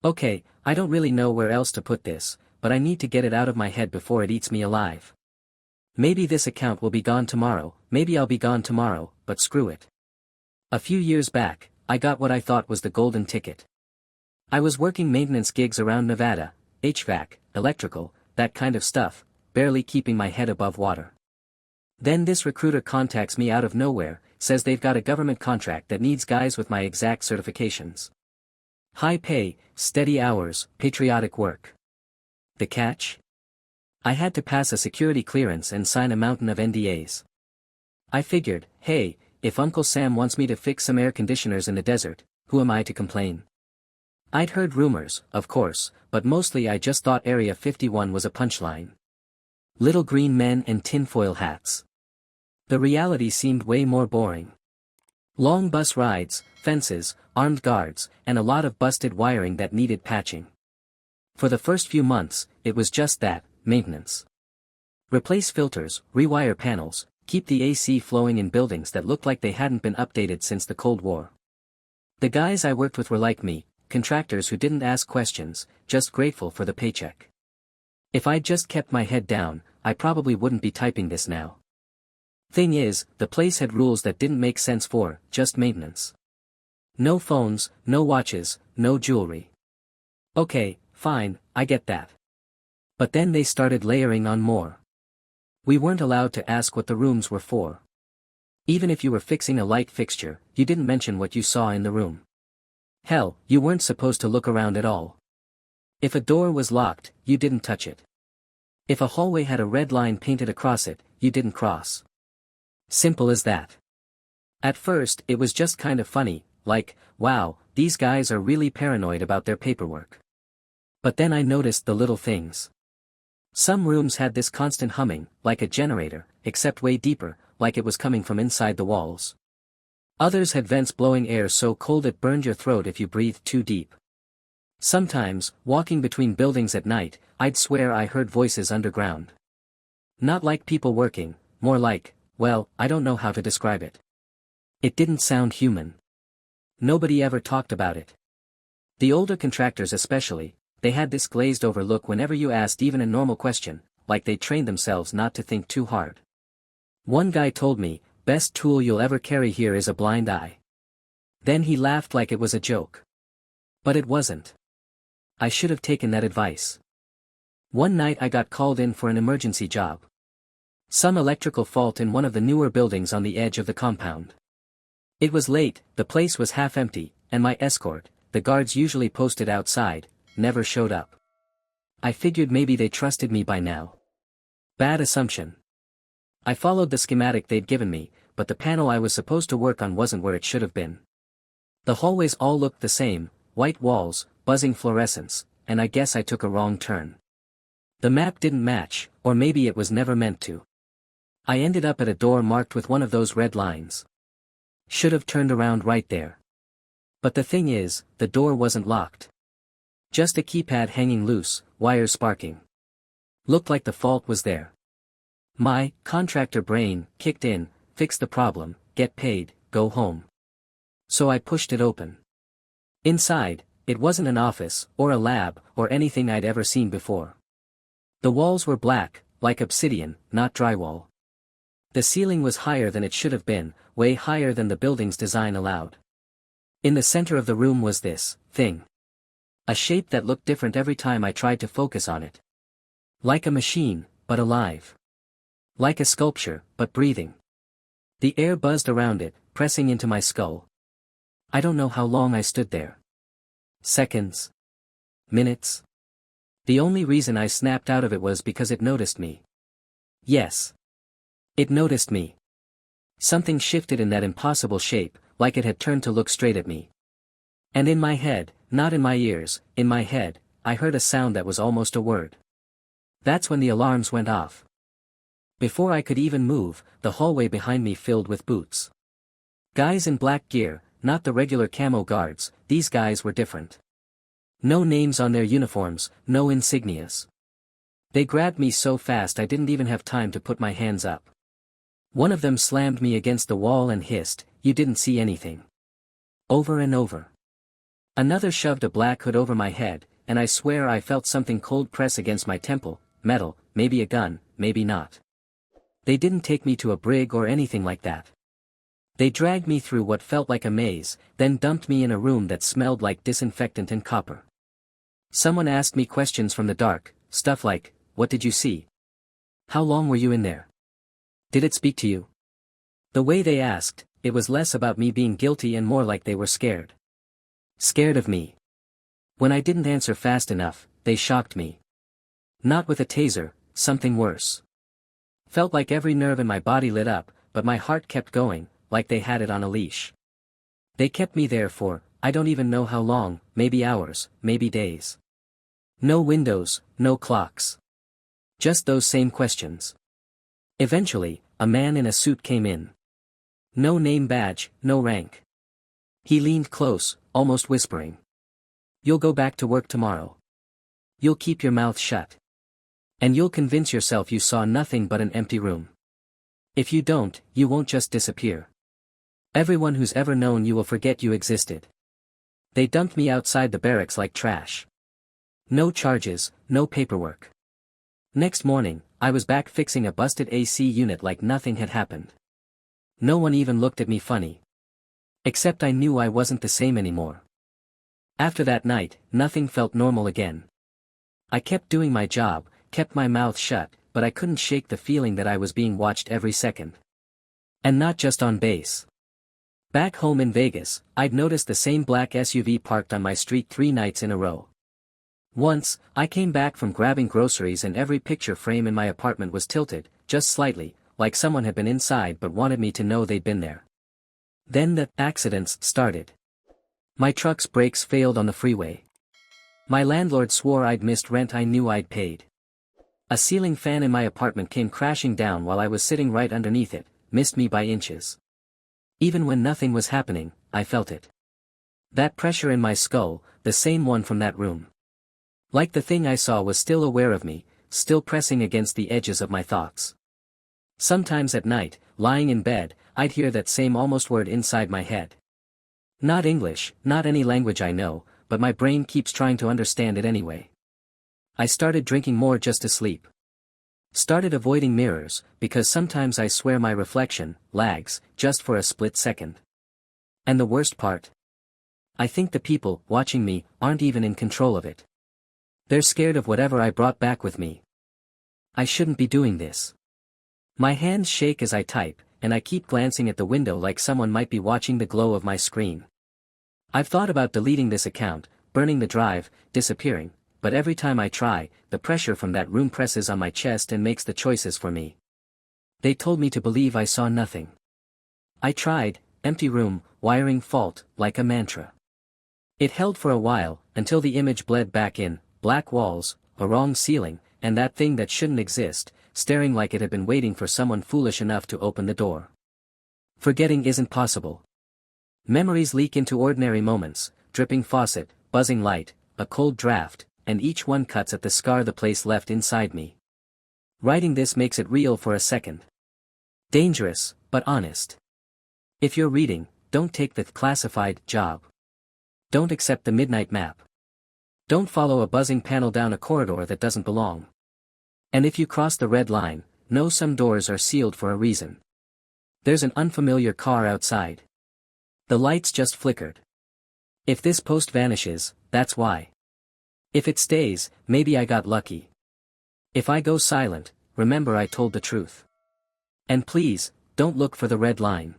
Okay, I don't really know where else to put this, but I need to get it out of my head before it eats me alive. Maybe this account will be gone tomorrow, maybe I'll be gone tomorrow, but screw it. A few years back, I got what I thought was the golden ticket. I was working maintenance gigs around Nevada, HVAC, electrical, that kind of stuff, barely keeping my head above water. Then this recruiter contacts me out of nowhere, says they've got a government contract that needs guys with my exact certifications. High pay, steady hours, patriotic work. The catch? I had to pass a security clearance and sign a mountain of NDAs. I figured, hey, if Uncle Sam wants me to fix some air conditioners in the desert, who am I to complain? I'd heard rumors, of course, but mostly I just thought Area 51 was a punchline. Little green men and tinfoil hats. The reality seemed way more boring. Long bus rides, fences, armed guards, and a lot of busted wiring that needed patching. For the first few months, it was just that, maintenance. Replace filters, rewire panels, keep the AC flowing in buildings that looked like they hadn't been updated since the Cold War. The guys I worked with were like me, contractors who didn't ask questions, just grateful for the paycheck. If I'd just kept my head down, I probably wouldn't be typing this now. Thing is, the place had rules that didn't make sense for just maintenance. No phones, no watches, no jewelry. Okay, fine, I get that. But then they started layering on more. We weren't allowed to ask what the rooms were for. Even if you were fixing a light fixture, you didn't mention what you saw in the room. Hell, you weren't supposed to look around at all. If a door was locked, you didn't touch it. If a hallway had a red line painted across it, you didn't cross. Simple as that. At first, it was just kind of funny, like, wow, these guys are really paranoid about their paperwork. But then I noticed the little things. Some rooms had this constant humming, like a generator, except way deeper, like it was coming from inside the walls. Others had vents blowing air so cold it burned your throat if you breathed too deep. Sometimes, walking between buildings at night, I'd swear I heard voices underground. Not like people working, more like, well, I don't know how to describe it. It didn't sound human. Nobody ever talked about it. The older contractors especially, they had this glazed over look whenever you asked even a normal question, like they trained themselves not to think too hard. One guy told me, best tool you'll ever carry here is a blind eye. Then he laughed like it was a joke. But it wasn't. I should have taken that advice. One night I got called in for an emergency job. Some electrical fault in one of the newer buildings on the edge of the compound. It was late, the place was half empty, and my escort, the guards usually posted outside, never showed up. I figured maybe they trusted me by now. Bad assumption. I followed the schematic they'd given me, but the panel I was supposed to work on wasn't where it should have been. The hallways all looked the same, white walls, buzzing fluorescence, and I guess I took a wrong turn. The map didn't match, or maybe it was never meant to. I ended up at a door marked with one of those red lines. Should have turned around right there. But the thing is, the door wasn't locked. Just a keypad hanging loose, wires sparking. Looked like the fault was there. My contractor brain kicked in, fix the problem, get paid, go home. So I pushed it open. Inside, it wasn't an office, or a lab, or anything I'd ever seen before. The walls were black, like obsidian, not drywall. The ceiling was higher than it should have been, way higher than the building's design allowed. In the center of the room was this thing. A shape that looked different every time I tried to focus on it. Like a machine, but alive. Like a sculpture, but breathing. The air buzzed around it, pressing into my skull. I don't know how long I stood there. Seconds. Minutes. The only reason I snapped out of it was because it noticed me. Yes. It noticed me. Something shifted in that impossible shape, like it had turned to look straight at me. And in my head, not in my ears, in my head, I heard a sound that was almost a word. That's when the alarms went off. Before I could even move, the hallway behind me filled with boots. Guys in black gear, not the regular camo guards, these guys were different. No names on their uniforms, no insignias. They grabbed me so fast I didn't even have time to put my hands up. One of them slammed me against the wall and hissed, "You didn't see anything." Over and over. Another shoved a black hood over my head, and I swear I felt something cold press against my temple, metal, maybe a gun, maybe not. They didn't take me to a brig or anything like that. They dragged me through what felt like a maze, then dumped me in a room that smelled like disinfectant and copper. Someone asked me questions from the dark, stuff like, "What did you see? How long were you in there? Did it speak to you?" The way they asked, it was less about me being guilty and more like they were scared. Scared of me. When I didn't answer fast enough, they shocked me. Not with a taser, something worse. Felt like every nerve in my body lit up, but my heart kept going, like they had it on a leash. They kept me there for, I don't even know how long, maybe hours, maybe days. No windows, no clocks. Just those same questions. Eventually, a man in a suit came in. No name badge, no rank. He leaned close, almost whispering. "You'll go back to work tomorrow. You'll keep your mouth shut. And you'll convince yourself you saw nothing but an empty room. If you don't, you won't just disappear. Everyone who's ever known you will forget you existed." They dumped me outside the barracks like trash. No charges, no paperwork. Next morning, I was back fixing a busted AC unit like nothing had happened. No one even looked at me funny. Except I knew I wasn't the same anymore. After that night, nothing felt normal again. I kept doing my job, kept my mouth shut, but I couldn't shake the feeling that I was being watched every second. And not just on base. Back home in Vegas, I'd noticed the same black SUV parked on my street 3 nights in a row. Once, I came back from grabbing groceries and every picture frame in my apartment was tilted, just slightly, like someone had been inside but wanted me to know they'd been there. Then the accidents started. My truck's brakes failed on the freeway. My landlord swore I'd missed rent I knew I'd paid. A ceiling fan in my apartment came crashing down while I was sitting right underneath it, missed me by inches. Even when nothing was happening, I felt it. That pressure in my skull, the same one from that room. Like the thing I saw was still aware of me, still pressing against the edges of my thoughts. Sometimes at night, lying in bed, I'd hear that same almost word inside my head. Not English, not any language I know, but my brain keeps trying to understand it anyway. I started drinking more just to sleep. Started avoiding mirrors, because sometimes I swear my reflection lags, just for a split second. And the worst part? I think the people watching me aren't even in control of it. They're scared of whatever I brought back with me. I shouldn't be doing this. My hands shake as I type, and I keep glancing at the window like someone might be watching the glow of my screen. I've thought about deleting this account, burning the drive, disappearing, but every time I try, the pressure from that room presses on my chest and makes the choices for me. They told me to believe I saw nothing. I tried, empty room, wiring fault, like a mantra. It held for a while, until the image bled back in, black walls, a wrong ceiling, and that thing that shouldn't exist, staring like it had been waiting for someone foolish enough to open the door. Forgetting isn't possible. Memories leak into ordinary moments, dripping faucet, buzzing light, a cold draft, and each one cuts at the scar the place left inside me. Writing this makes it real for a second. Dangerous, but honest. If you're reading, don't take the classified job. Don't accept the midnight map. Don't follow a buzzing panel down a corridor that doesn't belong. And if you cross the red line, know some doors are sealed for a reason. There's an unfamiliar car outside. The lights just flickered. If this post vanishes, that's why. If it stays, maybe I got lucky. If I go silent, remember I told the truth. And please, don't look for the red line.